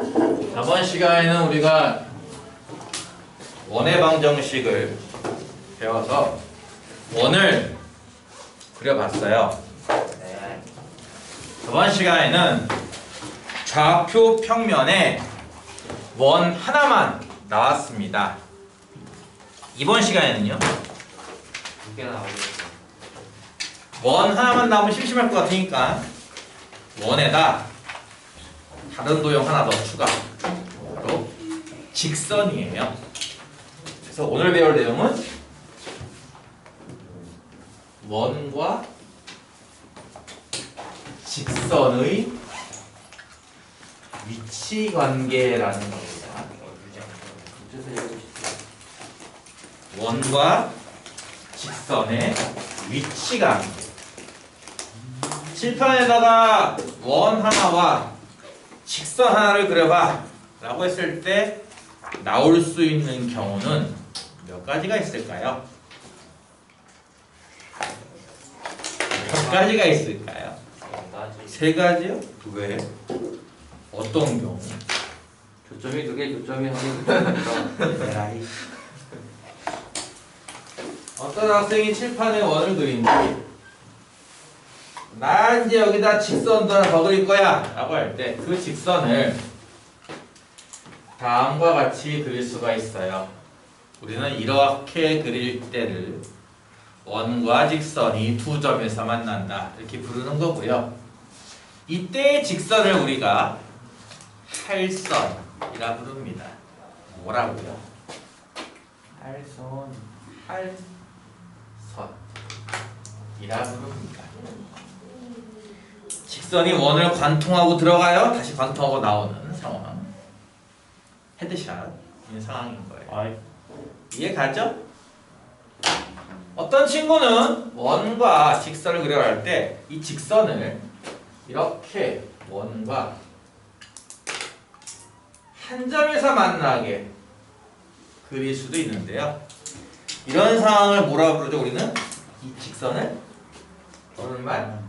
저번 시간에는 우리가 원의 방정식을 배워서 원을 그려봤어요. 저번 시간에는 좌표 평면에 원 하나만 나왔습니다. 이번 시간에는요, 두 개나 나오겠어. 원 하나만 나오면 심심할 것 같으니까 원에다 다른 도형 하나 더 추가. 바로 직선이에요. 그래서 오늘 배울 내용은 원과 직선의 위치 관계라는 겁니다. 원과 직선의 위치 관계. 칠판에다가 원 하나와 직선 하나를 그려봐 라고 했을 때 나올 수 있는 경우는 몇 가지가 있을까요? 몇 가지가 있을까요? 세 가지요? 왜? 어떤 경우? 교점이 두 개, 교점이 한 개. 에라이. 어떤 학생이 칠판에 원을 그린지 나 이제 여기다 직선도 하나 더 그릴 거야 라고 할 때 그 직선을 다음과 같이 그릴 수가 있어요. 우리는 이렇게 그릴 때를 원과 직선이 두 점에서 만난다 이렇게 부르는 거고요. 이때의 직선을 우리가 할선이라 부릅니다. 뭐라고요? 할선이라 부릅니다. 직선이 원을 관통하고 들어가요. 다시 관통하고 나오는 상황. 헤드샷인 상황인 거예요. 이해 가죠? 어떤 친구는 원과 직선을 그려갈 때 이 직선을 이렇게 원과 한 점에서 만나게 그릴 수도 있는데요. 이런 상황을 뭐라 부르죠? 우리는 이 직선을 오른말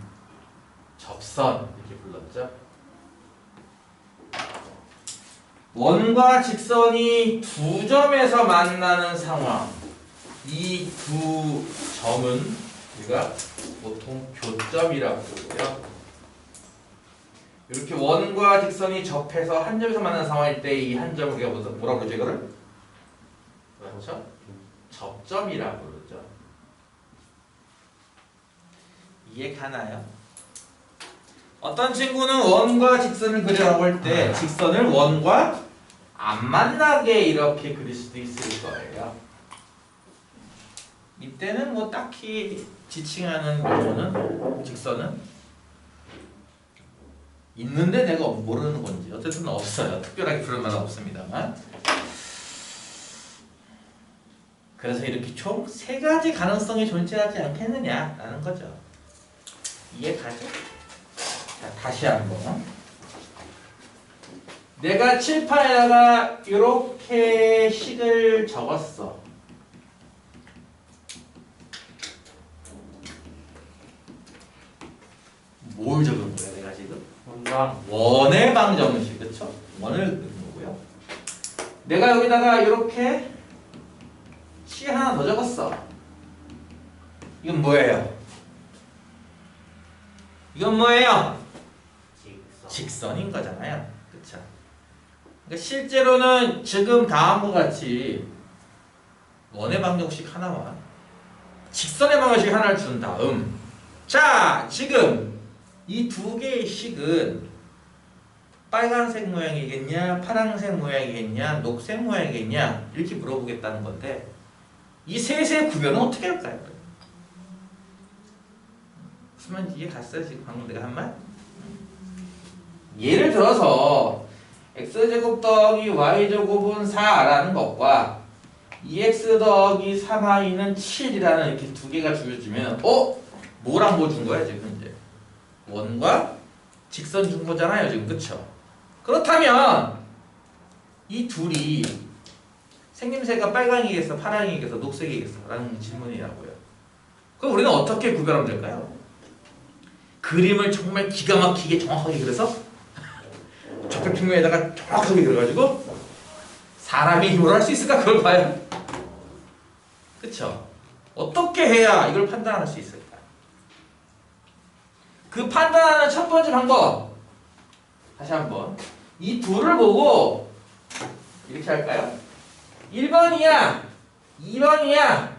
접선 이렇게 불렀죠. 원과 직선이 두 점에서 만나는 상황. 이 두 점은 우리가 보통 교점이라고 부르고요. 이렇게 원과 직선이 접해서 한 점에서 만나는 상황일 때 이 한 점을 우리가 뭐라고 부르죠? 이거를? 그렇죠? 접점이라고 부르죠. 이해 가나요? 어떤 친구는 원과 직선을 그리라고 할 때 직선을 원과 안 만나게 이렇게 그릴 수도 있을 거예요. 이때는 뭐 딱히 지칭하는 경우는 직선은 있는데 내가 모르는 건지 어쨌든 없어요. 특별하게 그럴 만은 없습니다만. 그래서 이렇게 총 세 가지 가능성이 존재하지 않겠느냐라는 거죠. 이해 가죠? 자, 다시 한번. 내가 칠판에다가 이렇게 식을 적었어. 뭘 적은 거야, 내가 지금? 원의 방정식, 그렇죠? 원을 그린 거고요. 내가 여기다가 이렇게 시 하나 더 적었어. 이건 뭐예요? 이건 뭐예요? 직선인 거잖아요. 그쵸? 그러니까 실제로는 지금 다음과 같이 원의 방정식 하나와 직선의 방정식 하나를 준 다음 자, 지금 이 두 개의 식은 빨간색 모양이겠냐, 파란색 모양이겠냐, 녹색 모양이겠냐 이렇게 물어보겠다는 건데 이 셋의 구별은 어떻게 할까요? 무슨 말인지 이해 갔어요? 지금 방금 내가 한 말? 예를 들어서 x제곱 더하기 y제곱은 4라는 것과 2x 더하기 3y는 7이라는 이렇게 두 개가 주어지면 뭐랑 뭐 준 거야 지금 이제? 원과 직선 준 거잖아요 지금. 그쵸? 그렇다면 이 둘이 생김새가 빨강이겠어 파랑이겠어 녹색이겠어 라는 질문이라고요. 그럼 우리는 어떻게 구별하면 될까요? 그림을 정말 기가 막히게 정확하게 그려서 좌표 平면에다가 정확하게 들어가지고 사람이 힘으로 할 수 있을까? 그걸 봐요. 그쵸? 어떻게 해야 이걸 판단할 수 있을까? 그 판단하는 첫 번째 방법, 다시 한번 이 둘을 보고 이렇게 할까요? 1번이야 2번이야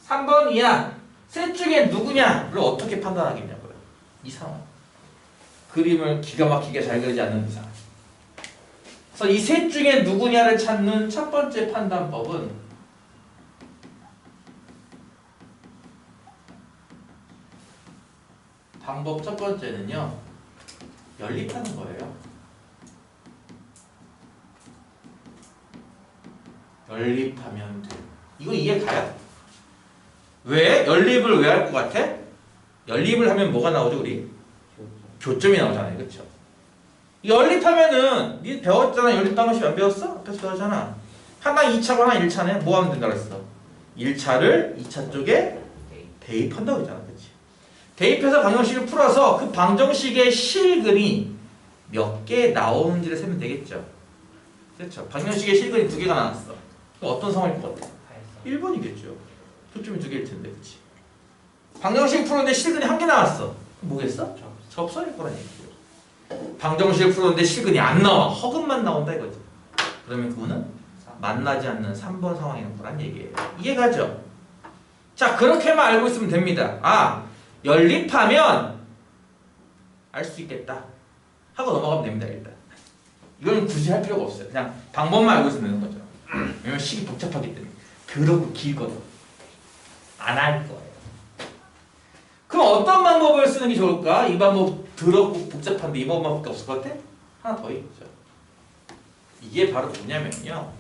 3번이야 셋 중에 누구냐를 어떻게 판단하겠냐고요. 이 상황, 그림을 기가 막히게 잘 그리지 않는 이상. 그래서 이 셋 중에 누구냐를 찾는 첫 번째 판단법은 방법 첫 번째는요, 연립하는 거예요. 연립하면 돼. 이거 이해 가요? 왜? 연립을 왜 할 것 같아? 연립을 하면 뭐가 나오죠, 우리? 교점이 나오잖아요, 그렇죠? 연립하면은 니 배웠잖아. 연립 방식 안 배웠어? 앞에서 배웠잖아. 하나 2차거나 1차네. 뭐 하면 된다 그랬어? 1차를 2차 쪽에 대입한다고 했잖아, 그렇지? 대입해서 방정식을 풀어서 그 방정식의 실근이 몇 개 나오는지를 세면 되겠죠. 그렇죠? 방정식의 실근이 2개가 나왔어. 그럼 어떤 상황일 것 같아? 1번이겠죠. 초점이 2개일 텐데, 그렇지? 방정식 풀었는데 실근이 1개 나왔어. 그럼 뭐겠어? 접선일 거란 얘기죠. 방정식을 풀었는데 실근이 안 나와. 허근만 나온다 이거지. 그러면 그거는 만나지 않는 3번 상황인 거란 얘기예요. 이해가죠? 자, 그렇게만 알고 있으면 됩니다. 아, 연립하면 알 수 있겠다 하고 넘어가면 됩니다. 일단 이건 굳이 할 필요가 없어요. 그냥 방법만 알고 있으면 되는 거죠. 왜냐면 식이 복잡하기 때문에. 더럽고 길거든. 안 할 거예요. 그럼 어떤 방법을 쓰는 게 좋을까? 이 방법 더럽고 복잡한데 이 방법밖에 없을 것 같아? 하나 더 있죠. 이게 바로 뭐냐면요,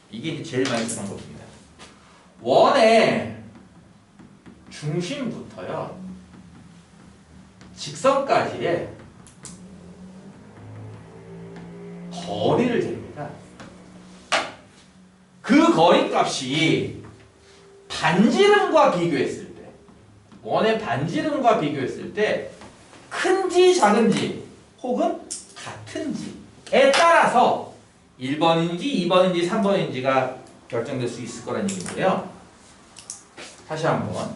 이게 이제 제일 많이 쓰는 방법입니다. 원의 중심부터요 직선까지의 거리를 잽니다. 그 거리 값이 반지름과 비교했을 때, 원의 반지름과 비교했을 때 큰지 작은지 혹은 같은지에 따라서 1번인지 2번인지 3번인지가 결정될 수 있을 거란 얘기인데요. 다시 한번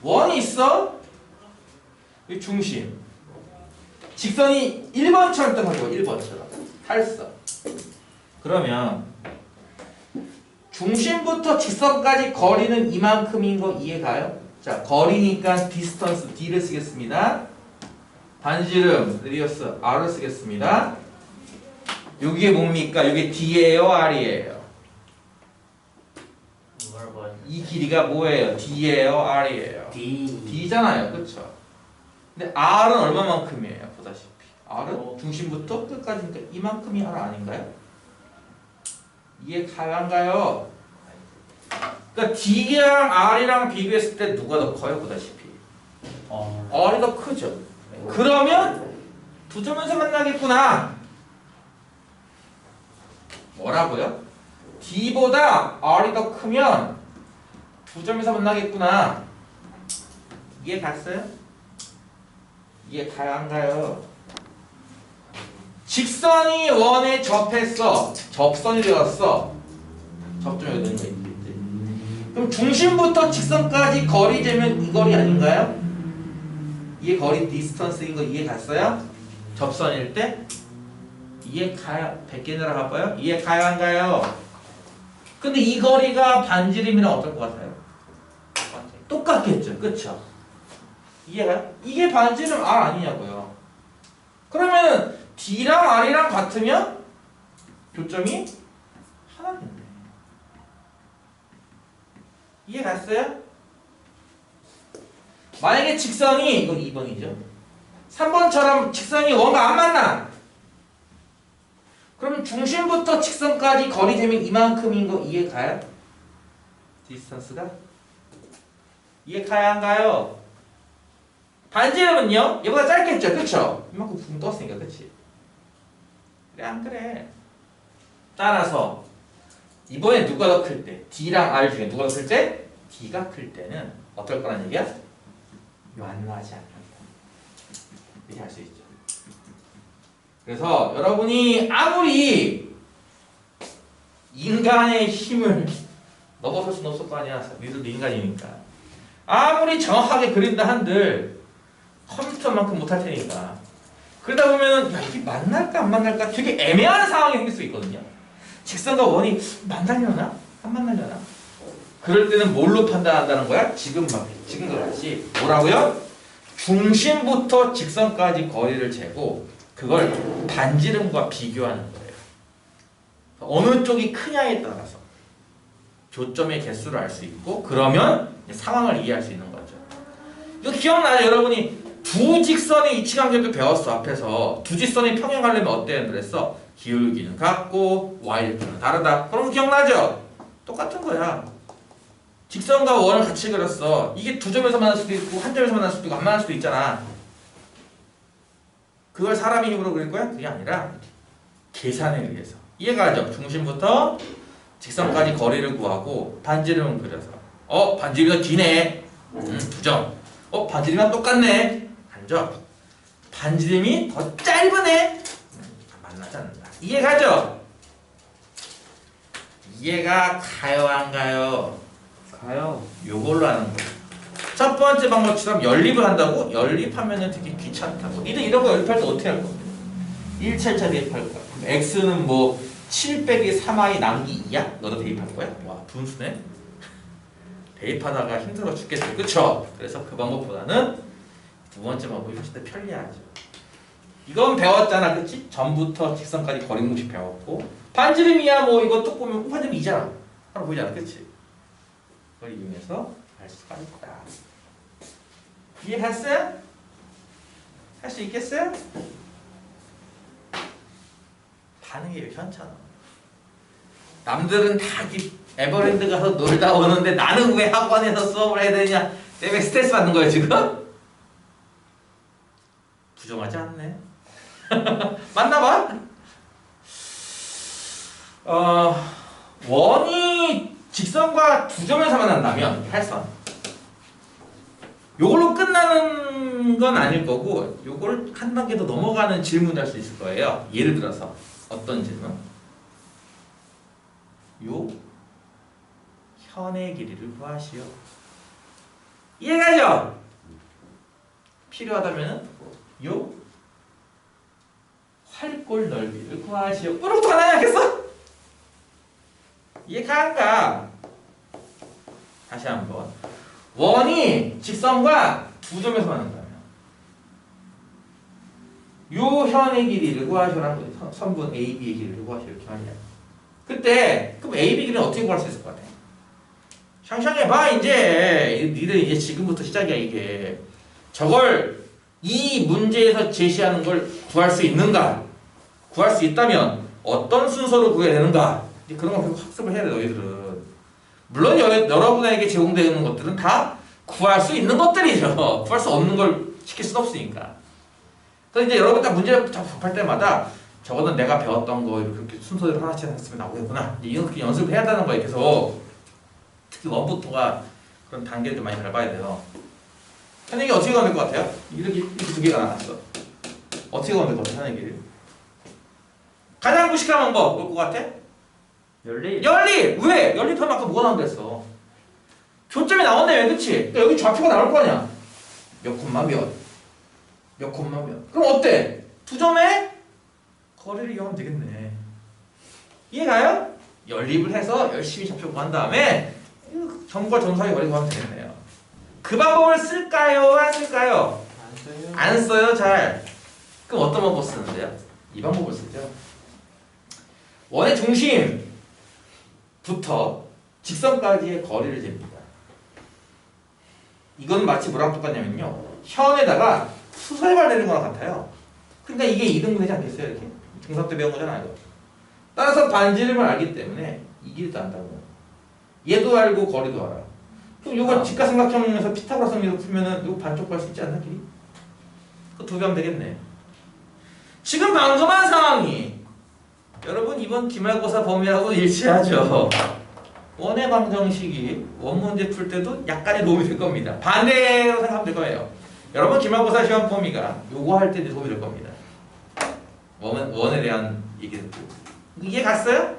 원이 있어. 이 중심 직선이 1번처럼 떠가지고 1번처럼 탈선. 그러면 중심부터 직선까지 거리는 이만큼인 거 이해가요? 자, 거리니까 디스턴스 D를 쓰겠습니다. 반지름 레디어스 R을 쓰겠습니다. 여기에 뭡니까? 이게 D예요, R이에요? 이 길이가 뭐예요? D예요, R이에요? D잖아요, 그렇죠? 근데 R은 얼마만큼이에요? 보다시피 R은 중심부터 끝까지니까 이만큼이 R 아닌가요? 이해 가능한가요? 그러니까 D랑 R이랑 비교했을 때 누가 더 커요? 보다시피 R이 더 크죠? 그러면 두 점에서 만나겠구나. 뭐라고요? D보다 R이 더 크면 두 점에서 만나겠구나. 이해 갔어요? 이해 가요, 안 가요? 직선이 원에 접했어. 접선이 되었어. 접점이 어디 있는 거 있겠지? 그럼 중심부터 직선까지 거리 재면 이 거리 아닌가요? 이게 거리 디스턴스인 거 이해 갔어요? 접선일 때? 이해 가요? 100개 내려가봐요? 이해 가요, 안 가요? 근데 이 거리가 반지름이랑 어떨 것 같아요? 똑같겠죠, 그쵸? 이해가요? 이게 반지름 R 아니냐고요. 그러면 D랑 R이랑 같으면 교점이 하나인데. 이해 갔어요? 만약에 직선이, 이건 2번이죠. 3번처럼 직선이 원과 안 만나. 그러면 중심부터 직선까지 거리 재면 이만큼인 거 이해 가요? 디스턴스가? 이해 가야 안 가요? 반지름은요? 얘보다 짧겠죠? 그쵸? 이만큼 붕 떴으니까, 그치? 그래, 안 그래? 따라서 이번에 누가 더 클 때? D랑 R 중에 누가 더 클 때? D가 클 때는 어떨 거란 얘기야? 만나지 않는다. 이렇게 할 수 있죠. 그래서 여러분이 아무리 인간의 힘을 넘어설 수는 없을 거 아니야. 우리들도 인간이니까. 아무리 정확하게 그린다 한들 컴퓨터만큼 못할 테니까. 그러다 보면은 야, 이게 만날까 안 만날까 되게 애매한 상황이 생길 수 있거든요. 직선과 원이 만나려나? 안 만나려나? 그럴 때는 뭘로 판단한다는 거야? 지금과 같이 뭐라고요? 중심부터 직선까지 거리를 재고 그걸 반지름과 비교하는 거예요. 어느 쪽이 크냐에 따라서 교점의 개수를 알 수 있고 그러면 상황을 이해할 수 있는 거죠. 이거 기억나요? 여러분이 두 직선의 이치관계도 배웠어. 앞에서 두 직선의 평행하려면 어때야 그랬어? 기울기는 같고 y좌표는 다르다. 그럼 기억나죠? 똑같은 거야. 직선과 원을 같이 그렸어. 이게 두 점에서 만날 수도 있고 한 점에서 만날 수도 있고 안 만날 수도 있잖아. 그걸 사람의 힘으로 그릴 거야? 그게 아니라 계산에 의해서. 이해가죠? 중심부터 직선까지 거리를 구하고 반지름을 그려서 반지름이 기네. 2점. 반지름이랑 똑같네. 한 점. 반지름이 더 짧으네. 만나지 않는다. 이해가죠? 이해가 가요 안 가요? 가요. 요걸로 하는 거예요. 첫 번째 방법처럼 연립을 한다고? 연립하면은 되게 귀찮다고. 니들 이런 거 연립할 때 어떻게 할 건데? 1차 대입할 거야. x는 뭐 7 빼기 3i 남기 2야? 너도 대입할 거야? 와 분수네? 대입하다가 힘들어 죽겠어. 그쵸? 그래서 그 방법보다는 두 번째 방법이 훨씬 더 편리하죠. 이건 배웠잖아. 그치? 전부터 직선까지 거리 공식 배웠고 반지름이야 뭐 이거 뚝 보면 반지름 2잖아. 하나 보이잖아. 그치? 그걸 이용해서 알 수가 있다. 이해했어요? 할 수 있겠어요? 반응이 왜 현찮아? 남들은 다 에버랜드 가서 놀다 오는데 나는 왜 학원에서 수업을 해야 되냐? 때문에 스트레스 받는 거예요 지금? 부정하지 않네. 맞나봐? 원이 직선과 두 점에서 만난다면 팔선 요걸로 끝나는 건 아닐 거고 요걸 한 단계 더 넘어가는 질문을 할 수 있을 거예요. 예를 들어서 어떤 질문? 요 현의 길이를 구하시오. 이해가죠? 필요하다면 요 활골 넓이를 구하시오. 이렇게 하나 하겠어? 이해가 안 가? 다시 한번 원이 직선과 두 점에서 만난다면 요 현의 길이를 구하시오라는 거예요. 선분 AB의 길이를 구하시오 이렇게 하냐. 그때 그럼 AB 길이는 어떻게 구할 수 있을 것 같아? 상상해봐. 이제 니들 이제 지금부터 시작이야. 이게 저걸 이 문제에서 제시하는 걸 구할 수 있는가? 구할 수 있다면 어떤 순서로 구해야 되는가? 그런 걸 계속 학습을 해야 돼. 너희들은 물론 여러분에게 제공되는 것들은 다 구할 수 있는 것들이죠. 구할 수 없는 걸 시킬 수 없으니까. 그래서 이제 여러분 딱 문제를 접할 때마다 저거는 내가 배웠던 거 이렇게 순서대로 하나씩 했으면 나오겠구나. 이렇게 연습을 해야 되는 거예요. 계속 특히 원부터가 그런 단계를 좀 많이 밟아야 돼요. 현역이 어떻게 가면 될 것 같아요? 이렇게 두 개가 나왔어. 어떻게 가면 될 것 같아요? 현역이를 가장 무식한 방법 뭘 것 같아? 연립. 연립! 왜? 연립하면 아까 뭐가 나온다 했어? 교점이 나온다며. 그치? 그러니까 여기 좌표가 나올 거 아니야? 몇 콤마 몇? 몇 콤마 몇? 그럼 어때? 두 점의 거리를 이용하면 되겠네. 이해가요? 연립을 해서 열심히 좌표 구한 다음에 점과 점 사이 거리 구하면 되겠네요. 그 방법을 쓸까요? 안 쓸까요? 안 써요. 안 써요. 잘. 그럼 어떤 방법 쓰는데요? 이 방법을 쓰죠. 원의 중심부터 직선까지의 거리를 잽니다. 이건 마치 뭐랑 똑같냐면요. 현에다가 수설발 내는 거랑 같아요. 그러니까 이게 이등분되지 않겠어요? 이렇게. 중3 때 배운 거잖아요. 이거. 따라서 반지름을 알기 때문에 이 길이도 안다고. 얘도 알고 거리도 알아. 그럼 이거 직가삼각형에서 피타고라스 정리로 풀면은 이거 반쪽 구할 수 있지 않나 길이? 그거 두 배 하면 되겠네. 지금 방금 한 상황이 여러분 이번 기말고사 범위하고 일치하죠. 원의 방정식이 원문제 풀 때도 약간의 도움이 될 겁니다. 반대로 생각하면 될 거예요. 여러분 기말고사 시험 범위가 요거 할 때도 도움이 될 겁니다. 원에 대한 얘기를. 이해 갔어요?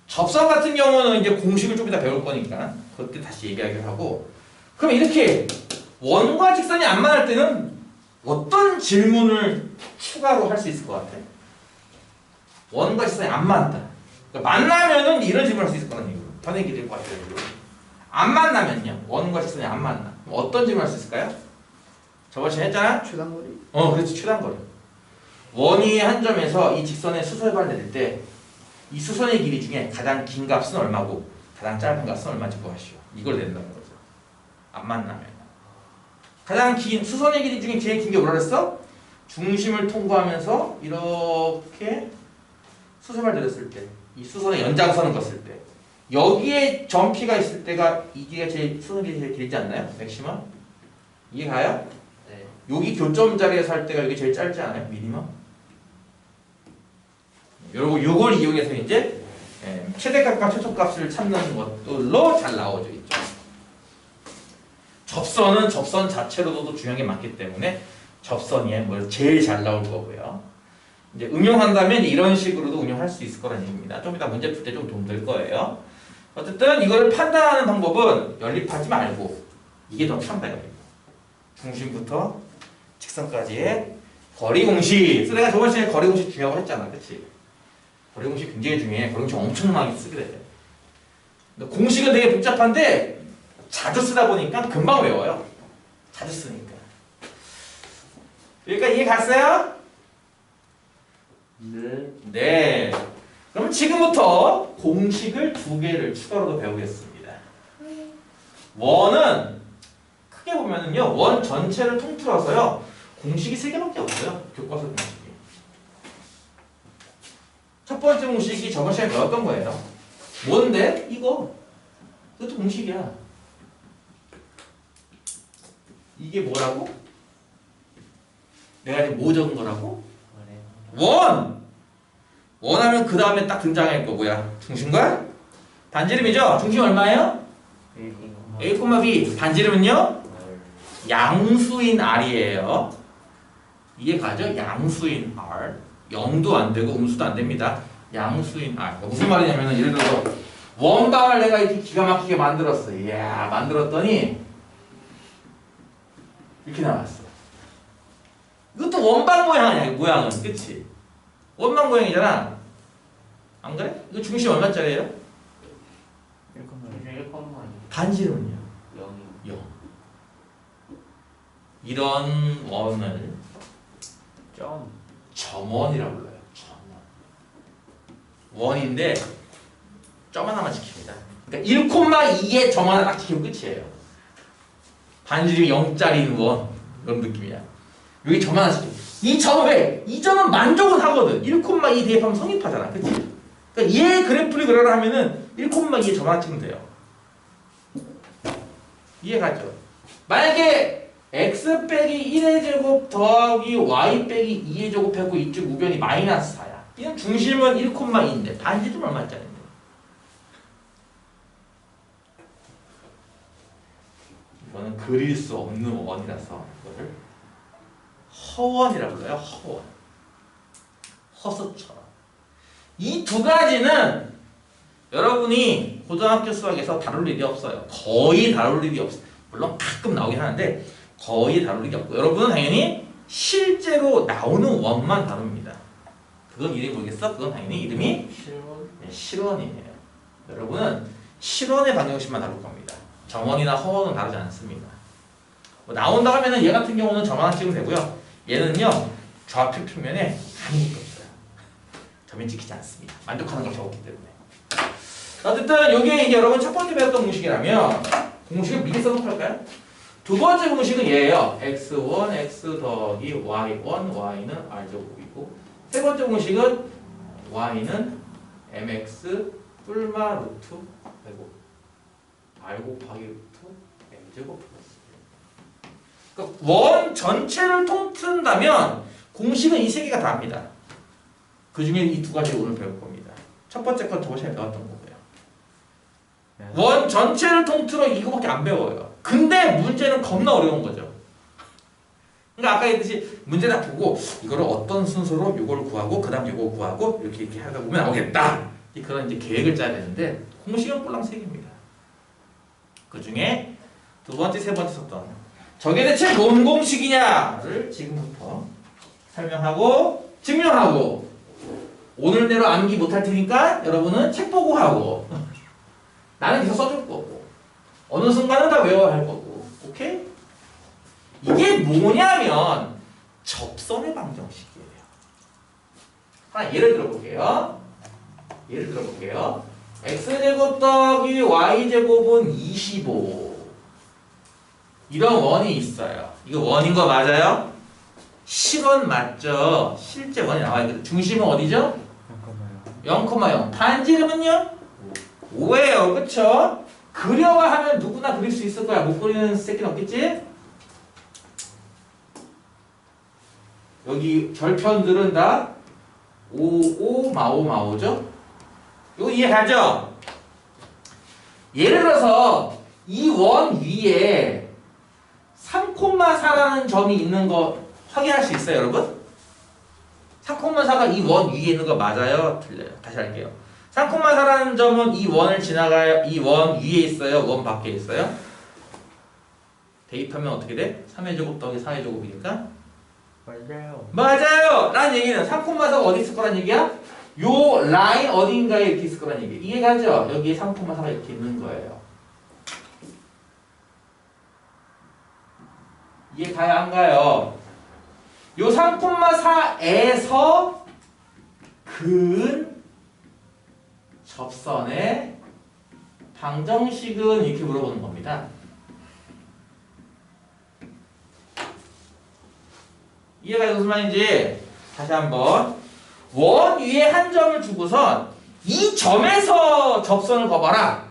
접선 같은 경우는 이제 공식을 좀 이따 배울 거니까 그때 다시 얘기하기로 하고. 그럼 이렇게 원과 직선이 안 만날 때는 어떤 질문을 추가로 할 수 있을 것 같아? 원과 직선이 안 맞다. 그러니까 만나면은 이런 질문을 할 수 있을 거라는 얘기예요. 변액이 될 것 같아요. 안 만나면요. 원과 직선이 안 만나. 그럼 어떤 질문을 할 수 있을까요? 저번 시간에 했잖아? 최단거리. 그렇지. 최단거리. 원위의 한 점에서 이 직선의 수설반을 낼 때 이 수선의 길이 중에 가장 긴 값은 얼마고 가장 짧은 값은 얼마인지 구하시오. 이걸 낸다는 거죠. 안 만나면. 가장 긴 수선의 길이 중에 제일 긴 게 뭐라 그랬어? 중심을 통과하면서 이렇게 수선을 내렸을 때, 이 수선의 연장선을 걷을 때, 여기에 점피가 있을 때가 이게 제일 수선의 길이 제일 길지 않나요? 맥시멈? 이해 가요? 네. 여기 교점 자리에서 할 때가 이게 제일 짧지 않아요? 미니멈? 여러분 요걸 이용해서 이제 최대값과 최소값을 찾는 것들로 잘 나오죠. 있죠. 접선은 접선 자체로도 중요한 게 많기 때문에 접선이 뭐 제일 잘 나올 거고요. 이제 응용한다면 이런 식으로도 응용할 수 있을 거라는 얘기입니다. 좀 이따 문제 풀 때 좀 도움 될 거예요. 어쨌든 이거를 판단하는 방법은 연립하지 말고 이게 더 편하다 이거예요. 중심부터 직선까지의 거리 공식. 그래서 내가 저번 시간에 거리 공식 중요하고 했잖아. 그치? 거리 공식 굉장히 중요해. 거리 공식 엄청나게 쓰게 돼. 공식은 되게 복잡한데 자주 쓰다 보니까 금방 외워요. 자주 쓰니까. 여기까지 이해 갔어요? 네. 네. 그럼 지금부터 공식을 2개를 추가로 배우겠습니다. 원은 크게 보면은요, 원 전체를 통틀어서요, 공식이 3개밖에 없어요. 교과서 공식이. 첫 번째 공식이 저번 시간에 배웠던 거예요. 뭔데? 이거. 이것도 공식이야. 이게 뭐라고? 내가 지금 뭐 적은 거라고? 원! 원하면 그 다음에 딱 등장할 거 뭐야? 중심과 반지름이죠? 중심 얼마예요? A, B. 반지름은요? 양수인 R이에요. 이해 가죠? 양수인 R. 0도 안 되고 음수도 안 됩니다. 양수인 R. 무슨 말이냐면 예를 들어서 원방을 내가 이렇게 기가 막히게 만들었어. 이야, 만들었더니 이렇게 나왔어. 이것도 원방 모양 아니야, 모양은. 그치? 원방 모양이잖아. 안 그래? 이거 중심 얼마짜리예요? 1,1. 반지름은요? 0이. 0. 이런 원을 점원이라고 불러요. 점원. 원인데 점 하나만 지킵니다. 그러니까 1,2의 점 하나 딱 지키면 끝이에요. 반지름이 0짜리인 원. 이런 느낌이야. 여기 점 하나 지키면. 이 점은 왜? 이 점은 만족은 하거든. 1,2 대입하면 성립하잖아. 그치? 그러니까 얘 그래프를 그려라 하면은 1,2에 점 하나 찍으면 돼요. 이해가죠? 만약에 x 빼기 1의 제곱 더하기 y 빼기 2의 제곱 했고 이쪽 우변이 마이너스 4야. 이건 중심은 1,2인데 반지름 얼마짜리인데? 이거는 그릴 수 없는 원이라서 이거를 허원이라고 불러요. 허원. 허수처럼. 이 두 가지는 여러분이 고등학교 수학에서 다룰 일이 없어요. 거의 다룰 일이 없어요. 물론 가끔 나오긴 하는데 거의 다룰 일이 없고 여러분은 당연히 실제로 나오는 원만 다룹니다. 그건 이름이 모르겠어? 그건 당연히 이름이 실원이에요. 여러분은 실원의 방정식만 다룰 겁니다. 점원이나 허원은 다루지 않습니다. 뭐 나온다 하면은 얘 같은 경우는 점 하나 찍으면 되고요. 얘는요 좌표 평면에 아무것도 없어요. 점이 찍히지 않습니다. 만족하는 걸 적었기 때문에. 어쨌든 이게 이제 여러분 첫 번째 배웠던 공식이라면 공식을 미리 써놓고 할까요? 두 번째 공식은 얘예요. x1, x 더하기 y1, y는 r제곱이고 세 번째 공식은 y는 mx 뿔마 루트 되고 r 곱하기 루트 m제곱 플러스. 그러니까 원 전체를 통틀다면 공식은 이 세 개가 다입니다. 그 중에 이 두 가지 오늘 배울 겁니다. 첫 번째 건 저번 시간에 배웠던 거고요. 원 전체를 통틀어 이거밖에 안 배워요. 근데 문제는 겁나 어려운 거죠. 그러니까 아까 했듯이 문제 딱 보고 이거를 어떤 순서로 요걸 구하고 그 다음 요걸 구하고 이렇게 하다 보면 나오겠다. 그런 이제 계획을 짜야 되는데 공식은 꼴랑 3개입니다. 그 중에 두 번째, 세 번째 썼던 저게 대체 뭔 공식이냐를 지금부터 설명하고 증명하고 오늘 내로 암기 못할 테니까 여러분은 책 보고 하고 나는 계속 써줄 거고 어느 순간은 다 외워야 할 거고 오케이? 이게 뭐냐면 접선의 방정식이에요. 하나 예를 들어볼게요. x제곱 더하기 y제곱은 25 이런 원이 있어요. 이거 원인 거 맞아요? 실원 맞죠? 실제 원이 나와요. 중심은 어디죠? 0,0 반지름은요? 5예요. 그쵸? 그려와 하면 누구나 그릴 수 있을 거야. 못 그리는 새끼는 없겠지? 여기 절편들은 다 5, 5, 마오, 마오죠? 이거 이해가죠? 예를 들어서 이 원 위에 3,4라는 점이 있는 거 확인할 수 있어요, 여러분? 3,4가 이 원 위에 있는 거 맞아요? 틀려요? 다시 할게요. 3,4라는 점은 이 원을 지나가요? 이 원 위에 있어요? 원 밖에 있어요? 대입하면 어떻게 돼? 3의 제곱 더하기 4의 제곱이니까? 맞아요! 라는 얘기는 3,4가 어디 있을 거란 얘기야? 요 라인 어딘가에 이렇게 있을 거란 얘기. 이해가죠? 여기에 3,4가 이렇게 있는 거예요. 이해 가야 안 가요? 요 3,4에서 근 접선의 방정식은 이렇게 물어보는 겁니다. 이해가 무슨 말인지 다시 한번 원 위에 한 점을 주고선 이 점에서 접선을 거봐라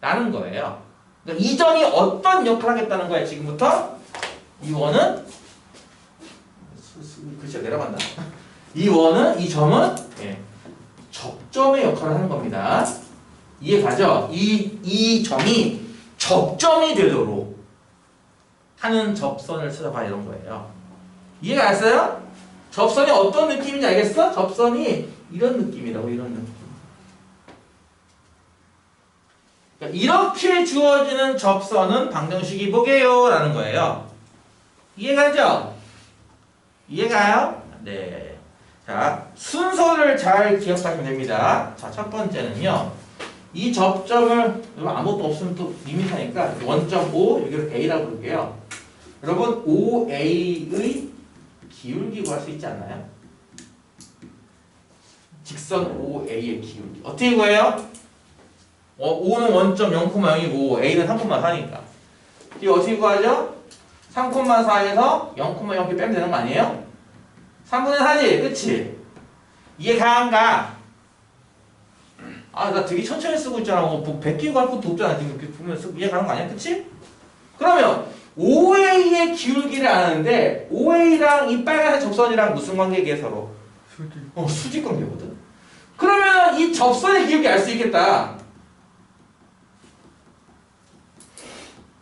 라는 거예요. 그러니까 이 점이 어떤 역할을 하겠다는 거예요. 지금부터 이 원은 글씨가 내려간다. 이 원은 이 점은 접점의 역할을 하는 겁니다. 이해가죠? 이 점이 접점이 되도록 하는 접선을 찾아봐 이런 거예요. 이해가 갔어요? 접선이 어떤 느낌인지 알겠어? 접선이 이런 느낌이라고 이런 느낌. 그러니까 이렇게 주어지는 접선은 방정식이 뭐게요? 라는 거예요. 이해가죠? 이해가요? 네. 자, 순서를 잘 기억하시면 됩니다. 자, 첫 번째는요. 이 접점을 여러분 아무것도 없으면 또 밋밋하니까 원점 O 여기를 A라고 부를게요. 여러분 OA의 기울기 구할 수 있지 않나요? 직선 OA의 기울기 어떻게 구해요? O는 원점 0,0이고 A는 3,4니까 이거 어떻게 구하죠? 3,4에서 0,0 빼면 되는 거 아니에요? 3분의 4지? 그치? 이해 가 안 가? 아, 나 되게 천천히 쓰고 있잖아. 뭐 100개 갈 것도 없잖아. 지금 이렇게 보면 이해 가는 거 아니야? 그치? 그러면 OA의 기울기를 아는데 OA랑 이 빨간색 접선이랑 무슨 관계게 서로? 수직 관계거든. 그러면 이 접선의 기울기 알 수 있겠다.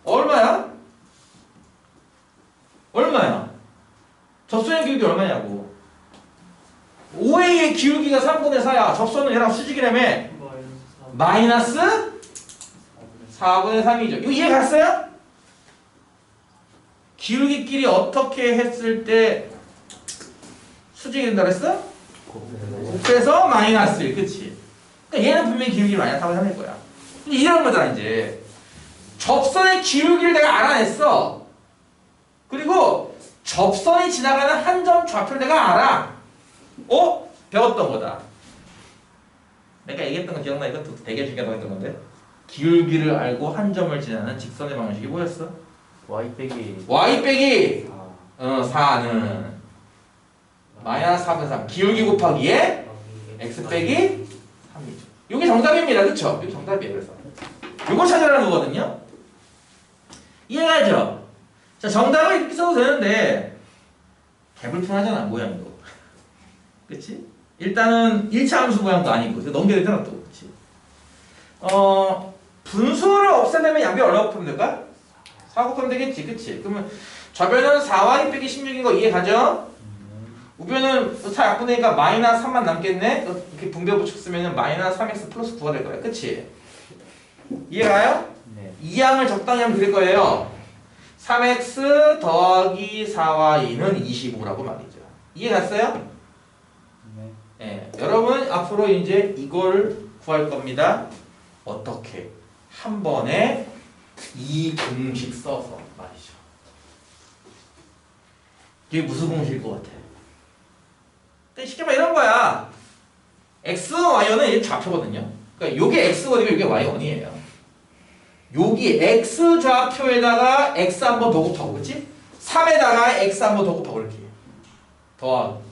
얼마야? 얼마야? 접선의 기울기 얼마냐고. OA의 기울기가 3분의 4야. 접선은 얘랑 수직이라며. 마이너스 4분의 3이죠. 이거 이해 갔어요? 기울기끼리 어떻게 했을 때 수직이 된다 그랬어? 곱해서 마이너스 1. 그치? 그러니까 얘는 분명히 기울기를 마이너스 4분의 3일 거야. 이런 거잖아 이제. 접선의 기울기를 내가 알아냈어. 그리고 접선이 지나가는 한 점 좌표를 내가 알아. 배웠던 거다. 내가 얘기했던 거 기억나? 이것도 되게 중요하다고 했던 건데 기울기를 알고 한 점을 지나는 직선의 방식이 뭐였어? y 빼기 4는 마이너스 4분의 3 기울기 곱하기에 x 빼기 3이죠. 이게 정답입니다. 그쵸? 이게 정답이에요. 그래서 이거 찾으라는 거거든요. 이해가죠? 자, 정답을 이렇게 써도 되는데 개불편하잖아 모양도. 그치? 일단은 1차 함수 모양도 아니고 넘겨야 되잖아 또. 그치? 분수를 없애려면 양변 얼마 곱하면 될까? 4 곱하면 되겠지. 그치? 그러면 좌변은 4y 빼기 16인 거 이해가죠? 우변은 4 약분되니까 마이너스 3만 남겠네? 이렇게 분배법칙 쓰면은 마이너스 3x 플러스 9가 될 거야. 그치? 이해가요? 네. 이 양을 적당히 하면 될 거예요. 3x 더하기 4y는 25라고 말이죠. 이해갔어요? 네. 예, 여러분 앞으로 이제 이걸 구할 겁니다. 어떻게? 한 번에 이 공식 써서 말이죠. 이게 무슨 공식일 것 같아? 쉽게 말해 이런 거야. x,y는 이게 좌표거든요. 그러니까 요게 x1이고 요게 y1이에요. 여기 x 좌표에다가 x 한 번 더 곱하고, 그치? 3에다가 x 한 번 더 곱하고 이렇게 더하고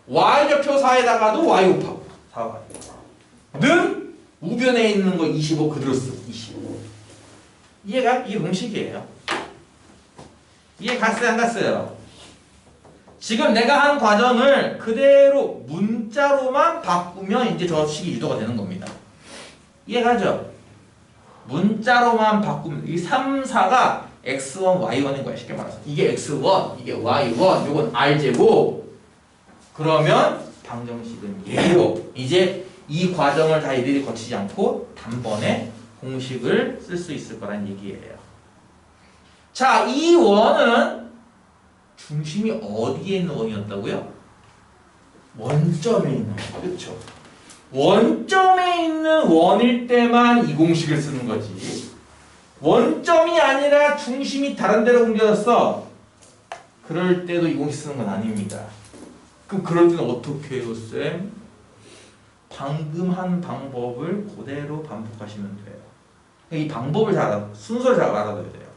y 좌표 4에다가도 y 곱하고 4y 는 우변에 있는 거 25 그대로 쓰고 25. 이해가? 이게 공식이에요. 이해 갔어요? 안 갔어요? 지금 내가 한 과정을 그대로 문자로만 바꾸면 이제 저 식이 유도가 되는 겁니다. 이해가죠? 문자로만 바꾸면 이 3, 4가 x1, y1인 거야. 쉽게 말해서 이게 x1, 이게 y1, 요건 r제곱. 그러면 방정식은 얘로 이제 이 과정을 다 이들이 거치지 않고 단번에 공식을 쓸 수 있을 거란 얘기예요. 자, 이 원은 중심이 어디에 있는 원이었다고요? 원점에 있는 원. 그렇죠? 원점에 있는 원일 때만 이 공식을 쓰는 거지. 원점이 아니라 중심이 다른 데로 옮겨졌어. 그럴 때도 이 공식 쓰는 건 아닙니다. 그럼 그럴 때는 어떻게 해요, 쌤? 방금 한 방법을 그대로 반복하시면 돼요. 이 방법을 잘 알아, 순서를 잘 알아둬야 돼요.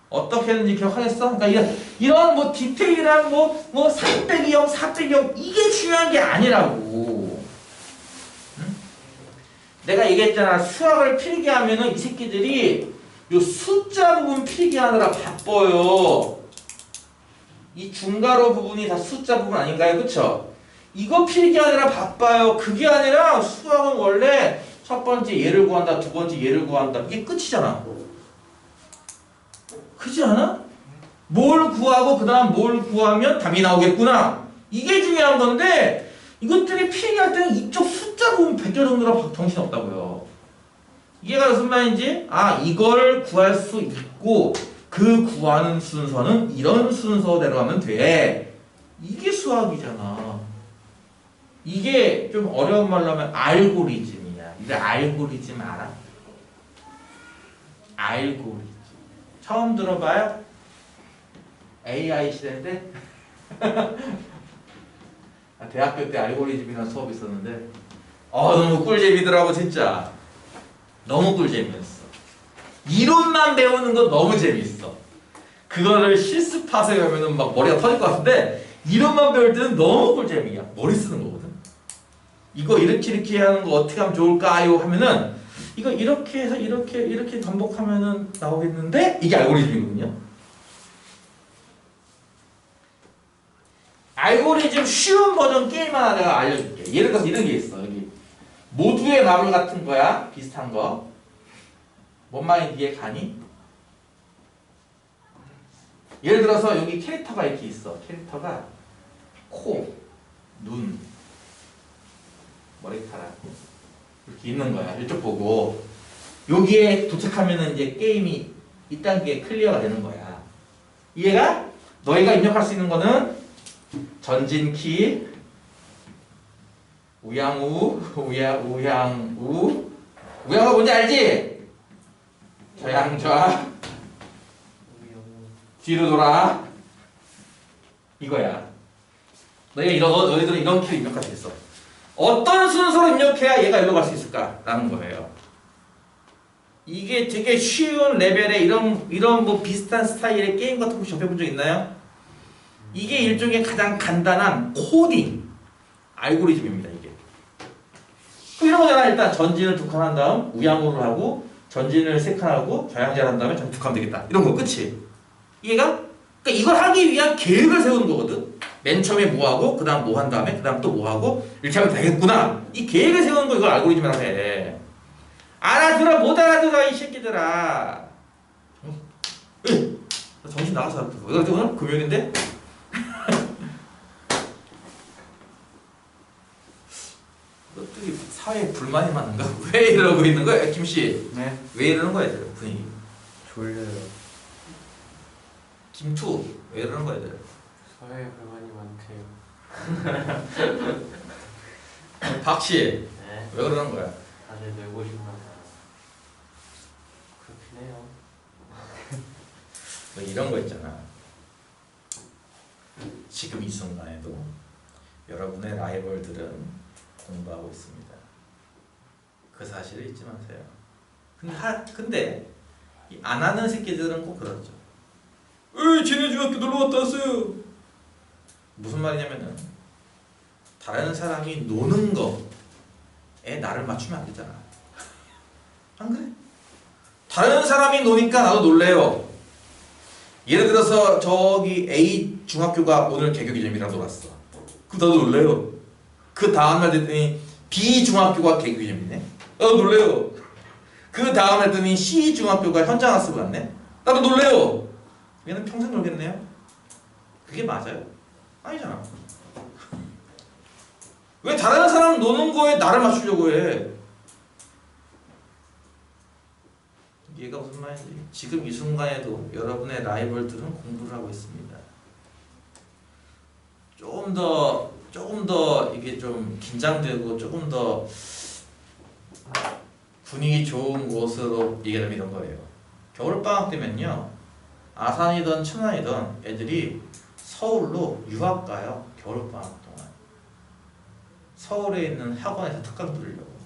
어떻게 했는지 기억하겠어? 그러니까 이런 뭐 디테일한 뭐 3 빼기 0, 4 빼기 0 이게 중요한 게 아니라고. 응? 내가 얘기했잖아. 수학을 필기 하면은 이 새끼들이 요 숫자 부분 필기 하느라 바빠요. 이 중괄호 부분이 다 숫자 부분 아닌가요? 그쵸? 이거 필기하느라 바빠요. 그게 아니라 수학은 원래 첫 번째 얘를 구한다, 두 번째 얘를 구한다. 이게 끝이잖아. 그렇지 않아? 뭘 구하고 그 다음 뭘 구하면 답이 나오겠구나. 이게 중요한 건데 이것들이 필기할 때는 이쪽 숫자 부분 베껴놓느라 정신없다고요. 이해가 무슨 말인지? 아, 이걸 구할 수 있고 그 구하는 순서는 이런 순서대로 하면 돼. 이게 수학이잖아. 이게 좀 어려운 말로 하면 알고리즘이야. 이거 알고리즘 알아? 알고리즘. 처음 들어봐요? AI 시대인데? 대학교 때 알고리즘이라는 수업이 있었는데 너무 꿀잼이더라고 진짜. 너무 꿀잼이었어. 이론만 배우는 거 너무 재밌어. 그거를 실습하세요 하면은 막 머리가 터질 것 같은데 이론만 배울 때는 너무 꿀잼이야. 머리 쓰는 거거든. 이거 이렇게 하는 거 어떻게 하면 좋을까요? 하면은 이거 이렇게 해서 이렇게 반복하면은 나오겠는데 이게 알고리즘이거든요. 알고리즘 쉬운 버전 게임 하나 내가 알려줄게. 예를 들어서 이런 게 있어. 여기 모두의 마블 같은 거야. 비슷한 거. 뭔 말인지 이해 가니? 예를 들어서 여기 캐릭터가 이렇게 있어. 캐릭터가 코, 눈, 머리카락 이렇게 있는 거야. 이쪽 보고 여기에 도착하면은 이제 게임이 1단계 클리어가 되는 거야. 이해가? 너희가 입력할 수 있는 거는 전진키, 우양우, 우양우. 우양우 뭔지 알지? 좌양좌, 뒤로 돌아. 이거야. 너희들은 이런 키를 입력할 수 있어. 어떤 순서로 입력해야 얘가 일로 갈 수 있을까? 라는 거예요. 이게 되게 쉬운 레벨의 이런 뭐 비슷한 스타일의 게임 같은 거 접해본 적 있나요? 이게 일종의 가장 간단한 코딩 알고리즘입니다. 이게. 그럼 이런 거잖아. 일단 전진을 2칸 한 다음 우양우를 하고 전진을 3칸 하고 좌양좌를 한 다음에 전진 2칸 되겠다. 이런 거 끝이. 이해가? 그러니까 이걸 하기 위한 계획을 세우는 거거든. 맨 처음에 뭐 하고 그 다음 뭐 한 다음에 그 다음 또 뭐 하고 이렇게 하면 되겠구나. 이 계획을 세우는 거 이걸 알고리즘이라고 해. 알아들어 못 알아들어 이 새끼들아. 정신 나가서 왜 그러지 오늘? 금요일인데? 이것들이 사회에 불만이 많은가? 왜 이러고 있는 거야? 김씨 네. 왜 이러는 거야 얘들 분위기? 졸려요. 김투 왜 이러는 거야 얘들? 사회에 불만이 많대요. 박씨 네. 왜 그러는 거야? 다들 놀고 싶나 봐요. 그렇긴 해요. 뭐 이런 거 있잖아. 지금 이 순간에도 여러분의 라이벌들은 공부하고 있습니다. 그 사실을 잊지 마세요. 근데 이 안 하는 새끼들은 꼭 그러죠. 에이 쟤네 중학교 놀러 갔다 왔어요. 무슨 말이냐면은 다른 사람이 노는 거에 나를 맞추면 안 되잖아. 안 그래? 다른 사람이 노니까 나도 놀래요. 예를 들어서 저기 A 중학교가 오늘 개교 기념이라 놀았어. 그 나도 놀래요. 그 다음날 됐더니 B 중학교가 개교 기념이네. 나도 놀래요. 그 다음날 됐더니 C 중학교가 현장 학습을 갔네. 나도 놀래요. 얘는 평생 놀겠네요. 그게 맞아요? 아니잖아. 왜 다른 사람 노는 거에 나를 맞추려고 해? 얘가 무슨 말인지. 지금 이 순간에도 여러분의 라이벌들은 공부를 하고 있습니다. 조금 더 이게 좀 긴장되고 조금 더 분위기 좋은 곳으로 얘기하면 이런 거예요. 겨울방학 때면요, 아산이든 천안이든 애들이 서울로 유학 가요. 겨울방학 동안 서울에 있는 학원에서 특강 들으려고.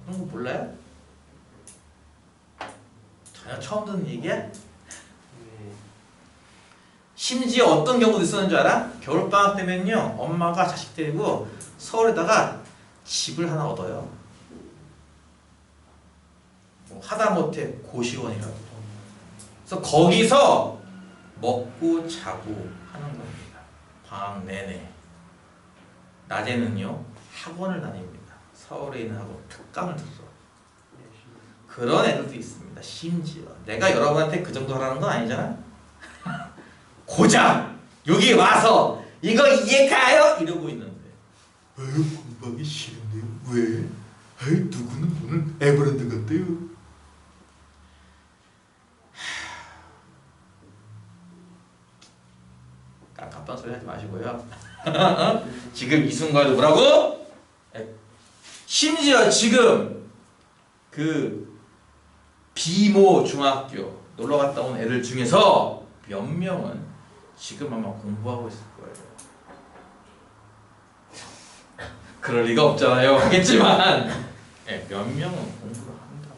그런 거 몰라요? 전혀 처음 듣는 얘기야? 네. 심지어 어떤 경우도 있었는 줄 알아? 겨울방학 때면요, 엄마가 자식 데리고 서울에다가 집을 하나 얻어요. 뭐 하다못해 고시원이라도. 그래서 거기서 먹고 자고 하는 겁니다. 방학 내내. 낮에는요, 학원을 다닙니다. 서울에 있는 학원 특강을 들어. 그런 애들도 있습니다. 심지어 내가 여러분한테 그 정도 하라는 건 아니잖아. 고작 여기 와서 이거 이해 가요? 이러고 있는데 공부하기 싫은데요? 왜? 아이 누구는 오늘 에버랜드 갔대요. 깝깝한 소리 하지 마시고요. 지금 이 순간에도 뭐라고? 심지어 지금 그 비모 중학교 놀러 갔다 온 애들 중에서 몇 명은 지금 아마 공부하고 있을 거예요. 그럴 리가 없잖아요. 하겠지만 네, 몇 명은 공부를 한다.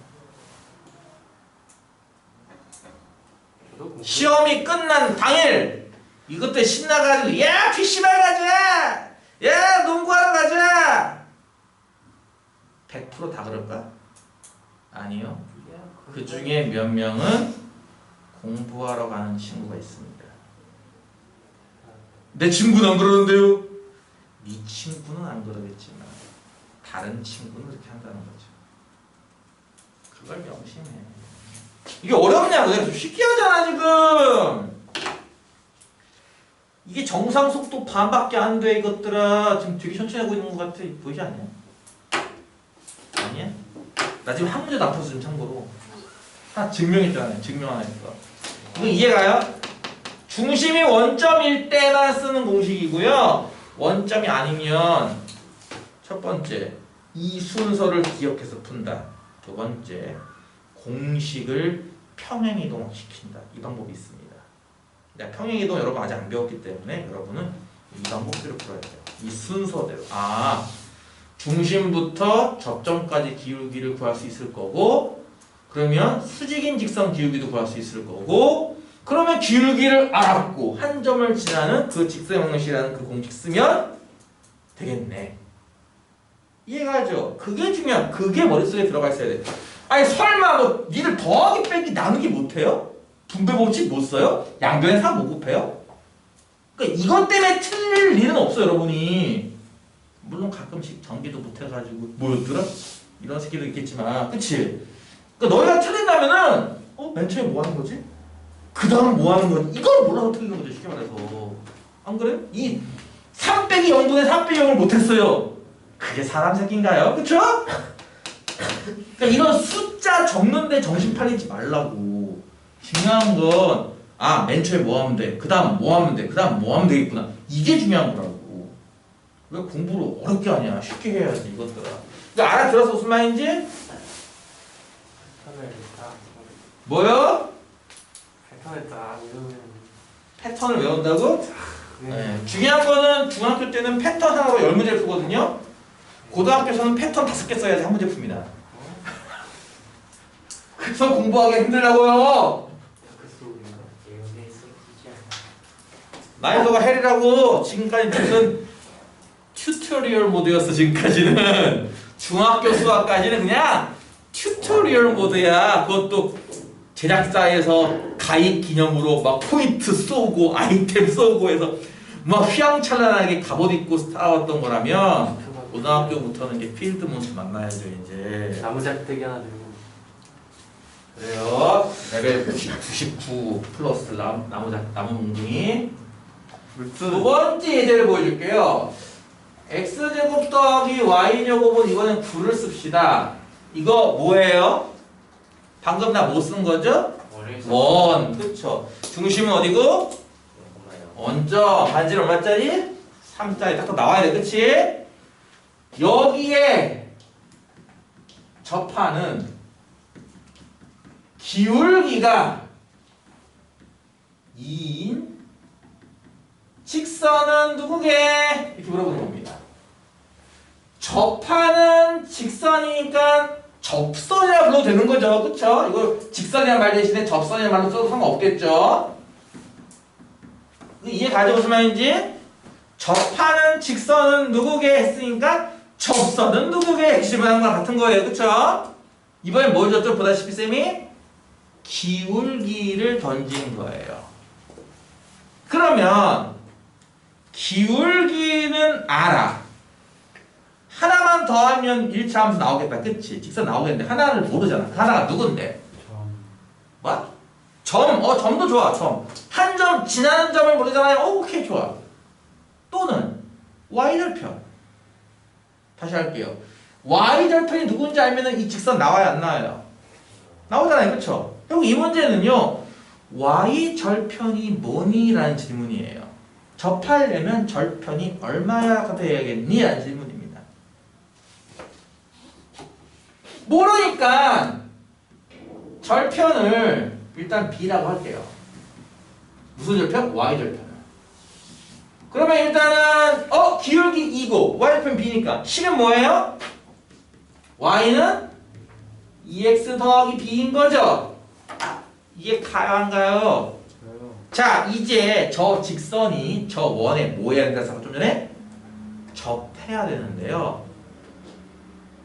시험이 끝난 당일 이것들 신나가지고 야 PC방 가자, 야 농구하러 가자. 100% 다 그럴까? 아니요. 그 중에 몇 명은 공부하러 가는 친구가 있습니다. 내 친구는 안 그러는데요? 네 친구는 안 그러겠지만 다른 친구는 그렇게 한다는 거죠. 그걸 명심해. 이게 어렵냐고. 내가 좀 쉽게 하잖아 지금. 이게 정상 속도 반밖에 안 돼 이것들아. 지금 되게 천천히 하고 있는 것 같아. 보이지 않냐? 아니야? 나 지금 한 문제도 안 풀었어 지금 참고로. 하나 증명했잖아요. 증명 하나 했어. 이거 이해가요? 중심이 원점일 때만 쓰는 공식이고요. 원점이 아니면 첫 번째 이 순서를 기억해서 푼다. 두 번째 공식을 평행이동시킨다. 이 방법이 있습니다. 평행이동 여러분 아직 안 배웠기 때문에 여러분은 이 방법대로 풀어야 돼요. 이 순서대로. 아, 중심부터 접점까지 기울기를 구할 수 있을 거고, 그러면 수직인 직선 기울기도 구할 수 있을 거고, 그러면 기울기를 알았고 한 점을 지나는 그 직선형식이라는 그 공식 쓰면 되겠네. 이해가죠? 그게 중요한. 그게 머릿속에 들어가 있어야 돼. 아니 설마 뭐 니들 더하기 빼기 나누기 못해요? 분배 법칙 못 써요? 양변의 사 못 곱해요? 그러니까 이것 때문에 틀릴 일은 없어 여러분이. 물론 가끔씩 전개도 못해가지고 뭐였더라? 이런 새끼도 있겠지만, 그치? 그러니까 너희가 틀린다면은 맨 처음에 뭐 하는 거지? 그 다음 뭐 하는 거지? 이걸 몰라서 틀린 거죠, 쉽게 말해서. 안 그래? 이 3 빼기 0분의 3 빼기 0을 못했어요. 그게 사람 새끼인가요? 그쵸? 그러니까 이런 숫자 적는데 정신 팔리지 말라고. 중요한 건, 아, 맨 처음에 뭐 하면 돼? 그 다음 뭐 하면 돼? 그 다음 뭐 하면 되겠구나. 이게 중요한 거라고. 왜 공부를 어렵게 하냐? 쉽게 해야지, 이것들아. 그러니까 알아들어서 무슨 말인지? 패턴을 딱 뭐요? 패턴을 딱 외우면 패턴을 외운다고? 네. 중요한 거는 중학교 때는 패턴 하나로 10문제를 풀거든요. 고등학교에서는 패턴 5개 써야지 한 문제 풉니다. 그래서 공부하기 힘들다고요. 다크소울인가? 예언에 쓰지 않나? 나이도가 헬이라고. 지금까지 무슨 튜토리얼 모드였어. 지금까지는 중학교 수학까지는 그냥 튜토리얼 모드야. 그것도 제작사에서 가입 기념으로 막 포인트 쏘고 아이템 쏘고 해서 막 휘황찬란하게 갑옷 입고 살아왔던 거라면 고등학교부터는 이제 필드 몬스터 만나야죠 이제. 나무작대기 하나 들고 그래요. 레벨 99 플러스 나무 몽둥이. 두 번째 예제를 보여줄게요. x제곱 더하기 y제곱은 이번엔 9를 씁시다. 이거 뭐예요? 방금 나 뭐 쓴 거죠? 원. 그쵸. 중심은 어디고? 원점. 반지름 얼마짜리? 3짜리. 딱 나와야 돼. 그치? 여기에 접하는 기울기가 2인 직선은 누구게? 이렇게 물어보는 겁니다. 접하는 직선이니까 접선이라 불러도 되는 거죠. 그쵸? 이거 직선이란 말 대신에 접선이란 말로 써도 상관없겠죠? 이해 가죠? 무슨 말인지? 접하는 직선은 누구게 했으니까 접선은 누구게 핵심을 한 거랑 같은 거예요. 그쵸? 이번엔 뭘 줬죠? 보다시피 쌤이 기울기를 던진 거예요. 그러면 기울기는 알아. 하나만 더하면 1차 함수 나오겠다. 그치? 직선 나오겠는데 하나를 모르잖아. 하나가 누군데? 뭐? 점도 좋아. 점. 한 점 지나는 점을 모르잖아요. 오케이 좋아. 또는 y절편. 다시 할게요. y절편이 누군지 알면은 이 직선 나와야 안 나와요? 나오잖아요. 그쵸? 그리고 이 문제는요. y절편이 뭐니? 라는 질문이에요. 접하려면 절편이 얼마가 돼야겠니? 라는 질문입니다. 모르니까 절편을 일단 b라고 할게요. 무슨 절편? y절편을. 그러면 일단은 기울기 2고 y절편 b니까 식은 뭐예요? y는 2x 더하기 b인 거죠? 이게 가요 안 가요? 자 이제 저 직선이 저 원에 뭐 해야 된다 좀 전에? 접해야 되는데요.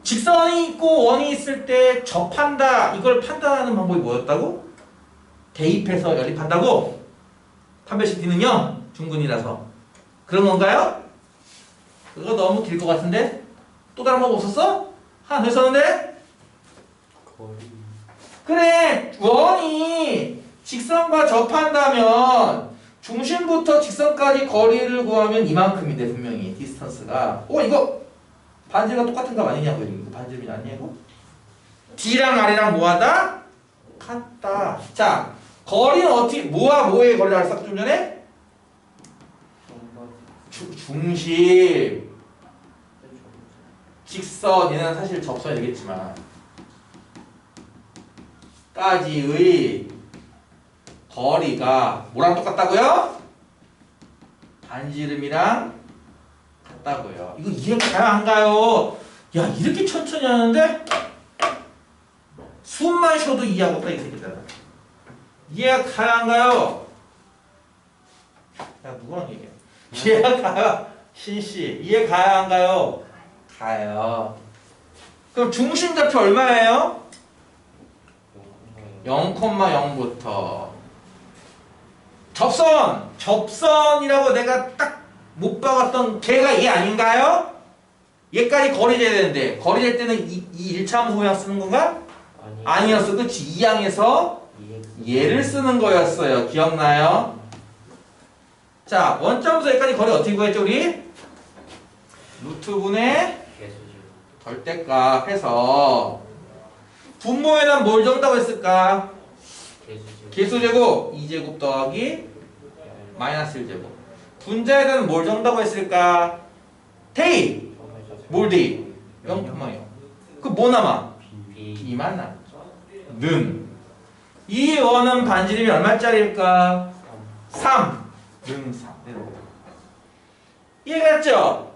직선이 있고 원이 있을 때 접한다 이걸 판단하는 방법이 뭐였다고? 대입해서 연립한다고? 판별식 D는 0 중근이라서 그런 건가요? 그거 너무 길 것 같은데? 또 다른 방법 없었어? 하나 더 있었는데? 거리 그래 원이 직선과 접한다면 중심부터 직선까지 거리를 구하면 이만큼인데 분명히 디스턴스가 이거 반지름과 똑같은 값 아니냐고 이거 반지름이 아니냐고? D랑 R이랑 뭐하다? 같다. 자 거리는 어떻게 뭐와 뭐의 거리를 알았어 좀 전에? 중심 직선 얘는 사실 접선이 되겠지만 까지의 거리가 뭐랑 똑같다고요? 반지름이랑 같다고요. 이거 이해가 가요 안 가요? 야 이렇게 천천히 하는데 숨만 쉬어도 이해하고 있다 이 새끼들. 이해가 가요 안 가요? 야 누구랑 얘기해? 이해가 가요? 신씨 이해 가요 안 가요? 가요. 그럼 중심 좌표 얼마예요? 0,0부터 접선이라고 내가 딱 못 박았던 걔가 얘 아닌가요? 얘까지 거리 재야 되는데 거리 잴 때는 이 1차 함수 모양 쓰는 건가? 아니었어. 그치? 2항에서 얘를 쓰는 거였어요. 기억나요? 자, 원점부터 여기까지 거리 어떻게 구했죠, 우리? 루트분의 개수제곱. 절대값 해서 분모에는 뭘 정다고 했을까? 개수제곱. 개수제곱 2제곱 더하기 마이너스 1제곱. 분자에는 뭘 정다고 했을까? 대입! 뭘 대입? 0,0. 그 뭐 남아? B. 2만 남죠. 는. 이 원은 반지름이 얼마짜리일까? 3. 는 3. 이해갔죠?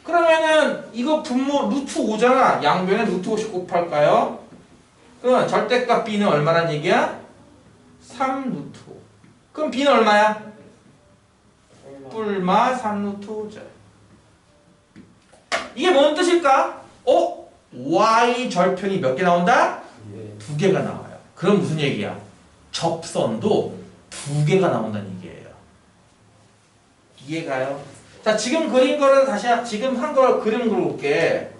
그러면은 이거 분모 루트 5잖아. 양변에 루트 50 곱할까요? 그럼 절대값 b는 얼마란 얘기야? 3 루트 5. 그럼 b는 얼마야? 뿔마 3 루트 5죠. 이게 뭔 뜻일까? y 절편이 몇 개 나온다? 네. 2개가 나와요. 그럼 무슨 얘기야? 접선도 2개가 나온다는 얘기예요. 이해가요? 자, 지금 그린 거를 지금 한 걸 그림 그려볼게.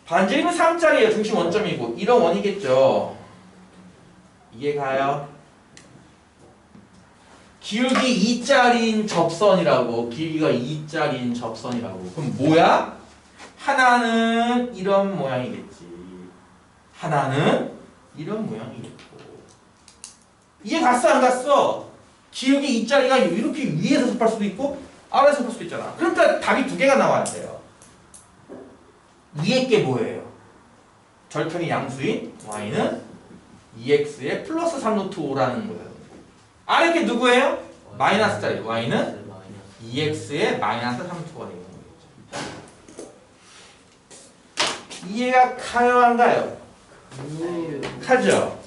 반지름은 3짜리예요. 중심 원점이고. 이런 원이겠죠. 이해가요? 기울기 2짜리인 접선이라고. 길이가 2짜리인 접선이라고. 그럼 뭐야? 하나는 이런 모양이겠지. 하나는 이런 모양이겠고. 이해 갔어 안 갔어? 기울기 2짜리가 이렇게 위에서 섭할 수도 있고 아래에서 섭할 수도 있잖아. 그러니까 답이 2개가 나와야 돼요. 위에 게 뭐예요? 절편이 양수인 y는 2x에 플러스 3 루트 5라는 거예요. 아래 게 누구예요? 마이너스짜리 y는 2x에 마이너스 3 루트 5가 되는 거겠죠. 이해가 가요 안 가요? 가죠?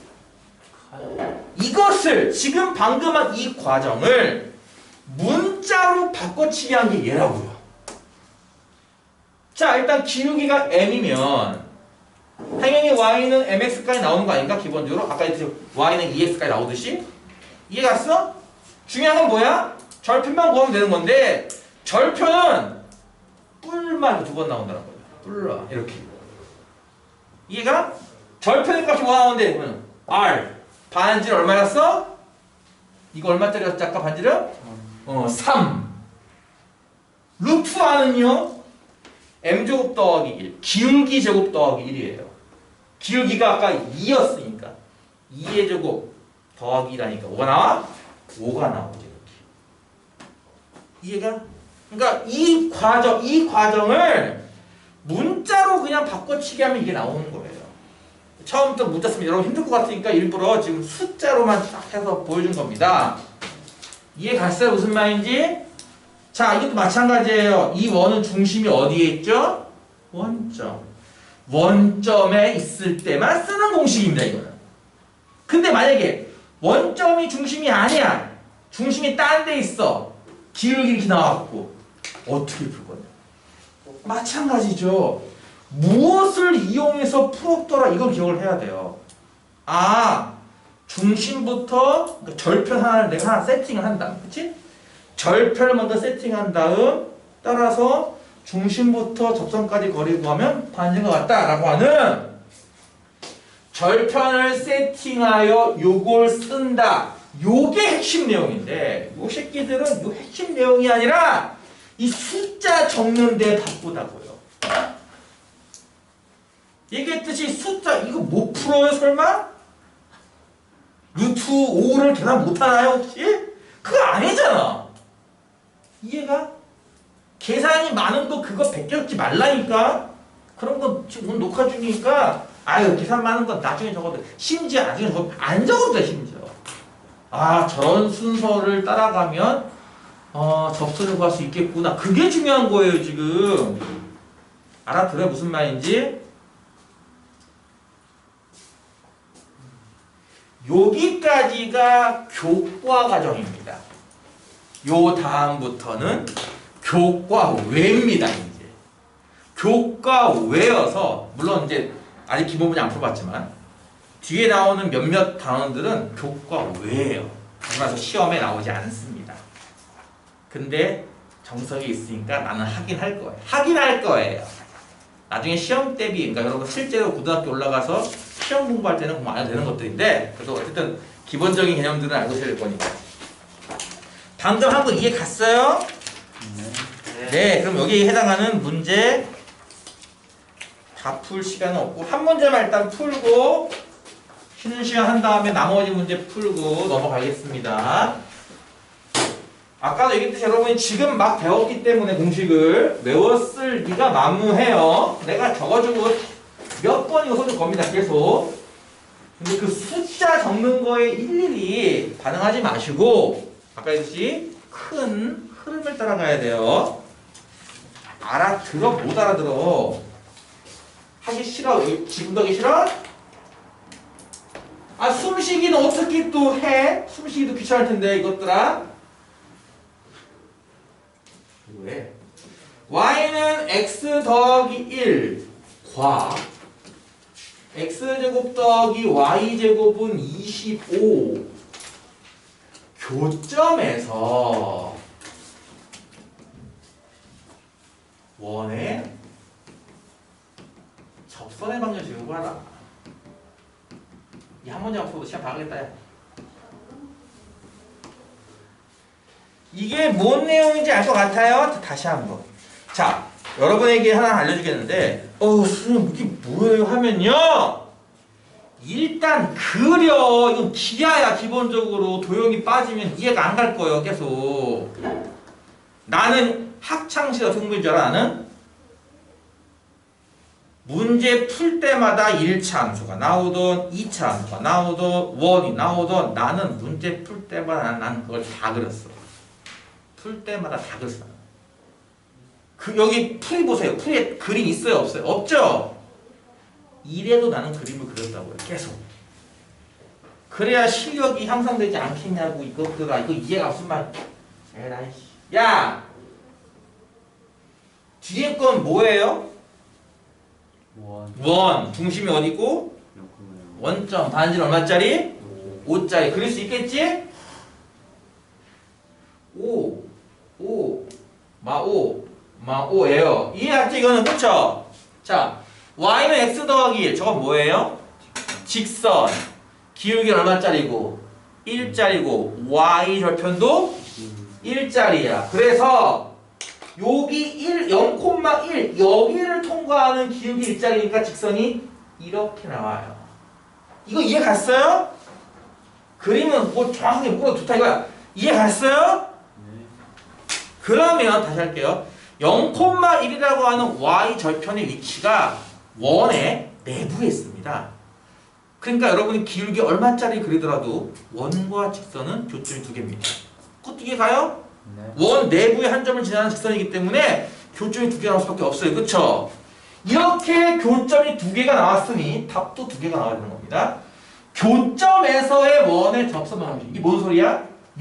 이것을 지금 방금 한 이 과정을 문자로 바꿔치기 한 게 얘라고요. 자, 일단 기울기가 m이면 당연히 y는 mx까지 나오는 거 아닌가? 기본적으로 아까 했듯이 y는 2x까지 나오듯이. 이해 갔어? 중요한 건 뭐야? 절편만 구하면 되는 건데 절편은 뿔만 2번 나온다는 거예요. 뿔라 이렇게. 이해가? 절편의 값이 뭐 나오는데 그러면 r 반지름 얼마였어? 이거 얼마짜리였지 아까 반지름? 3. 루트 r는요 m제곱 더하기 1 기울기 제곱 더하기 1이에요. 기울기가 아까 2였으니까 2의 제곱 더하기 1하니까 5가 나와? 5가 나오죠. 이렇게. 이해가? 그러니까 이 과정을 문자로 그냥 바꿔치기 하면 이게 나오는 거예요. 처음부터 문자 쓰면 여러분 힘들 것 같으니까 일부러 지금 숫자로만 딱 해서 보여준 겁니다. 이해 갔어요? 무슨 말인지? 자, 이것도 마찬가지예요. 이 원은 중심이 어디에 있죠? 원점. 원점에 있을 때만 쓰는 공식입니다, 이거는. 근데 만약에 원점이 중심이 아니야. 중심이 딴 데 있어. 기울기 이렇게 나왔고. 어떻게 풀 거냐? 마찬가지죠. 무엇을 이용해서 풀었더라 이걸 기억을 해야 돼요. 아, 중심부터 그러니까 절편 하나를 내가 하나 세팅을 한다. 그치? 절편을 먼저 세팅한 다음 따라서 중심부터 접선까지 거리 구하면 반지가 같다라고 하는 절편을 세팅하여 요걸 쓴다. 요게 핵심 내용인데 요 새끼들은 요 핵심 내용이 아니라 이 숫자 적는 데 바쁘다고요. 얘기했듯이 숫자 이거 못 풀어요 설마? 루트 5를 계산 못하나요 혹시? 그거 아니잖아. 이해가? 계산이 많은 거 그거 베껴지 말라니까. 그런 거 지금 오늘 녹화 중이니까 아유 계산 많은 거 나중에 적어도 심지어 나중에 적어도 안 적어도 돼 심지어. 아 저런 순서를 따라가면 접수를 구할 수 있겠구나. 그게 중요한 거예요 지금. 알아들어요 무슨 말인지? 여기까지가 교과 과정입니다. 요 다음부터는 교과 외입니다. 이제 교과 외여서 물론 이제 아직 기본 문제 안 풀어봤지만 뒤에 나오는 몇몇 단원들은 교과 외예요. 그래서 시험에 나오지 않습니다. 근데 정석이 있으니까 나는 하긴 할 거예요. 하긴 할 거예요. 나중에 시험 대비, 그러니까 여러분 실제로 고등학교 올라가서 시험 공부할 때는 공부 안 해도 되는 것들인데 그래도 어쨌든 기본적인 개념들은 알고 있어야 될 거니까. 방금 한 거 이해 갔어요? 네, 그럼 여기에 해당하는 문제 다 풀 시간은 없고 한 문제만 일단 풀고 쉬는 시간 한 다음에 나머지 문제 풀고 넘어가겠습니다. 아까도 얘기했듯이 여러분이 지금 막 배웠기 때문에 공식을 외웠을 리가 만무해요. 내가 적어준 거 몇 번이고 써줄 겁니다. 계속. 근데 그 숫자 적는 거에 일일이 반응하지 마시고 아까 했듯이 큰 흐름을 따라가야 돼요. 알아들어? 못 알아들어? 하기 싫어? 지금도 하기 싫어? 아 숨쉬기는 어떻게 또 해? 숨쉬기도 귀찮을 텐데 이것들아. 왜? y는 x 더하기 1 과 x제곱 더하기 y제곱은 25 교점에서 원의 접선의 방정식을 구하라. 이 한 문제만 풀어도 시간 다 가겠다. 야. 이게 뭔 내용인지 알 것 같아요? 다시 한번. 자, 여러분에게 하나 알려주겠는데, 선생님 이게 뭐예요? 하면요. 일단 그려. 이건 기하야 기본적으로. 도형이 빠지면 이해가 안 갈 거예요. 계속. 나는 학창시절 어떻게 공부인 줄 알아? 나는 문제 풀 때마다 1차 함수가 나오던 2차 함수가 나오던 원이 나오던 나는 문제 풀 때마다 난 그걸 다 그렸어. 풀 때마다 다 그렸어. 여기 풀이 보세요. 풀에 그림 있어요? 없어요? 없죠? 이래도 나는 그림을 그렸다고요. 계속. 그래야 실력이 향상되지 않겠냐고 이것들아. 이거 이해가 없으면 말. 에라이. 야! 뒤에 건 뭐예요? 원. 중심이 어디고? 원점. 반지는 얼마짜리? 5짜리. 그릴 수 있겠지? 5. 마오예요. 이해했지? 이거는 그쵸? 자, y는 x 더하기 1. 저건 뭐예요? 직선. 기울기는 얼마짜리고? 1짜리고 y 절편도 1짜리야. 그래서 여기 0,1 여기를 통과하는 기울기 1짜리니까 직선이 이렇게 나와요. 이거 이해 갔어요? 그림은 뭐 정확하게 물어도 좋다 이거야. 이해 갔어요? 그러면 다시 할게요. 0,1이라고 하는 y 절편의 위치가 원의 내부에 있습니다. 그러니까 여러분이 기울기 얼마짜리 그리더라도 원과 직선은 교점이 2개입니다. 그것도 이해 가요? 네. 원 내부의 한 점을 지나는 직선이기 때문에 교점이 2개 나올 수밖에 없어요. 그쵸? 이렇게 교점이 2개가 나왔으니 답도 2개가 나와야 되는 겁니다. 교점에서의 원의 접선 방식. 이게 뭔 소리야?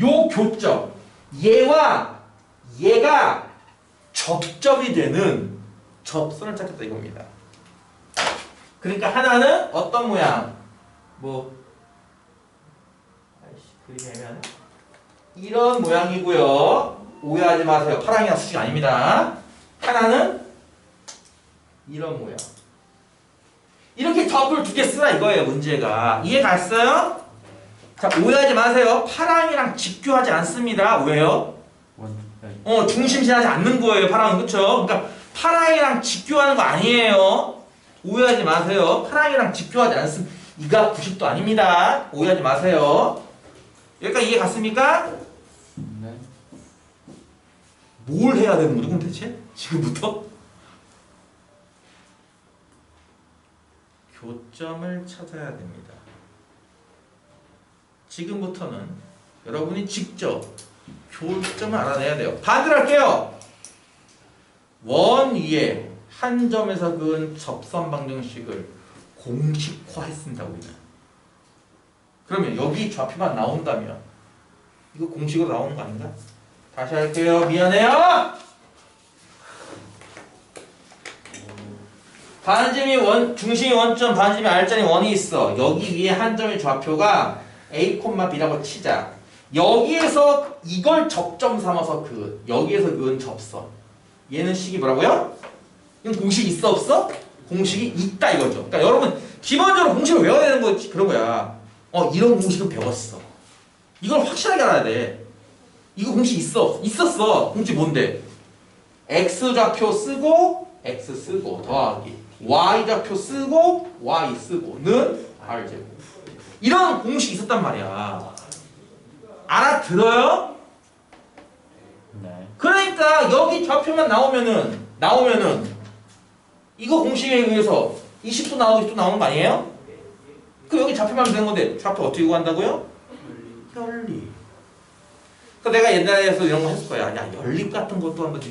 요 교점. 얘와 얘가 접점이 되는 접선을 찾겠다 이겁니다. 그러니까 하나는 어떤 모양? 그림이 애매하네. 이런 모양이고요. 오해하지 마세요. 파랑이나 수식 아닙니다. 하나는 이런 모양. 이렇게 접을 2개 쓰라 이거예요. 문제가. 이해 갔어요? 자, 오해하지 마세요. 파랑이랑 직교하지 않습니다. 왜요? 중심 지나지 않는 거예요. 파랑은. 그쵸? 그러니까 파랑이랑 직교하는 거 아니에요. 오해하지 마세요. 파랑이랑 직교하지 않습니다. 이가 90도 아닙니다. 오해하지 마세요. 여기까지 이해 갔습니까? 네. 뭘 해야 되는 거죠? 그럼 대체? 지금부터? 교점을 찾아야 됩니다. 지금부터는 여러분이 직접 교점을 알아내야 돼요. 반대로 할게요. 원 위에 한 점에서 그은 접선 방정식을 공식화했습니다. 우리는. 그러면 여기 좌표만 나온다면 이거 공식으로 나오는 거 아닌가? 다시 할게요. 미안해요. 반지름이 중심이 원점, 반지름이 R자리 원이 있어. 여기 위에 한 점의 좌표가 A, B라고 치자. 여기에서 이걸 접점 삼아서 여기에서 그은 접선. 얘는 식이 뭐라고요? 이건 공식 있어 없어? 공식이 있다 이거죠. 그러니까 여러분 기본적으로 공식을 외워야 되는 거 그런 거야. 이런 공식은 배웠어. 이걸 확실하게 알아야 돼. 이거 공식 있었어. 공식 뭔데? x 좌표 쓰고 x 쓰고 더하기 y 좌표 쓰고 y 쓰고는 r 제곱. 이런 공식이 있었단 말이야. 알아들어요? 네. 그러니까 여기 좌표만 나오면은 이거 공식에 의해서 20도 나오고 10도 나오는 거 아니에요? 그 여기 좌표만 되는 건데 좌표 어떻게 구한다고요? 연립. 그 내가 옛날에서 이런 거 했을 거야. 야, 연립 같은 것도 한번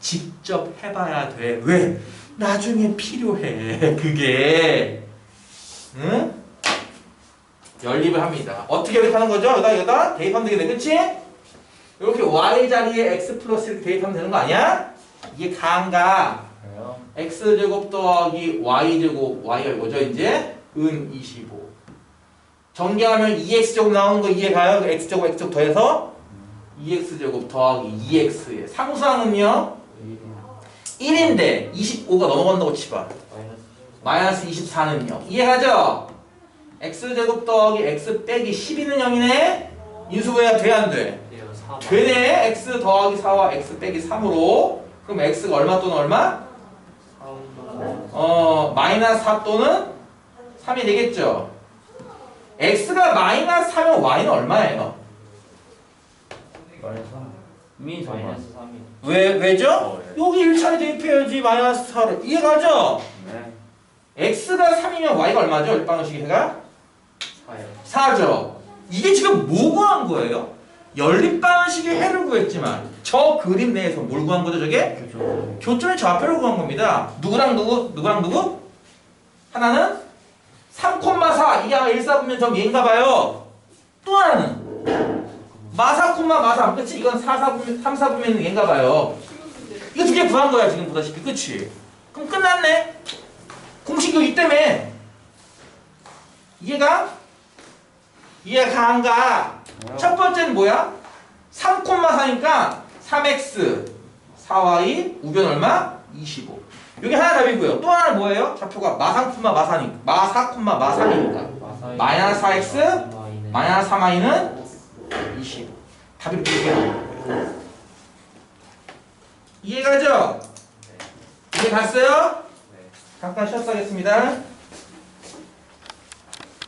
직접 해봐야 돼. 왜? 나중에 필요해. 그게. 응? 연립을 합니다. 어떻게 연립하는 거죠? 여기다 대입하면 되겠네. 그치? 이렇게 y 자리에 x 플러스 이렇게 대입하면 되는 거 아니야? 이게 가안가 그래요? x제곱 더하기 y제곱 y가 이거죠 이제? 은 25. 정리하면 2x제곱 나오는 거 이해가요? x제곱 x제곱 더해서 2x제곱 더하기 2x의 상수항은요? 1인데 25가 넘어간다고 치봐. 마이너스 24는요? 이해가죠? x제곱 더하기 x 빼기 12는 0이네? 인수분해가 돼 안 돼? 되네. x 더하기 4와 x 빼기 3으로. 그럼 x가 얼마 또는 얼마? 마이너스 4 또는 3이 되겠죠? x가 마이너스 3이면 y는 얼마예요? 마이너스 3이. 왜죠? 여기 1차례 대입해야지 마이너스 4를. 이해가죠? 네. x가 3이면 y가 얼마죠? 일방식의 해가? 4요. 4죠. 이게 지금 뭐 구한 거예요? 연립방식의 해를 구했지만 저 그림 내에서 뭘 구한 거죠 저게? 교점의 좌표를 구한 겁니다. 누구랑 누구? 누구랑 누구? 하나는 3,4 이게 아마 1사분면점 얘인가 봐요. 또 하나는 마사, 마사. 그치? 이건 3, 4분면 얘인가 봐요. 이거 두 개 구한 거야 지금 보다시피. 그치? 그럼 끝났네. 공식 여기 때문에 이해가 안 가. 첫 번째는 뭐야? 3,4니까 3x 4y 우변 얼마? 25. 여기 하나 답이고요. 또 하나는 뭐예요? 좌표가 마사,마사니까 마사니까 마이너스 4x 마이너스 3y는 25. 답이 이렇게 돼요. 이해가죠? 이해 갔어요? 잠깐 쉬었어 하겠습니다.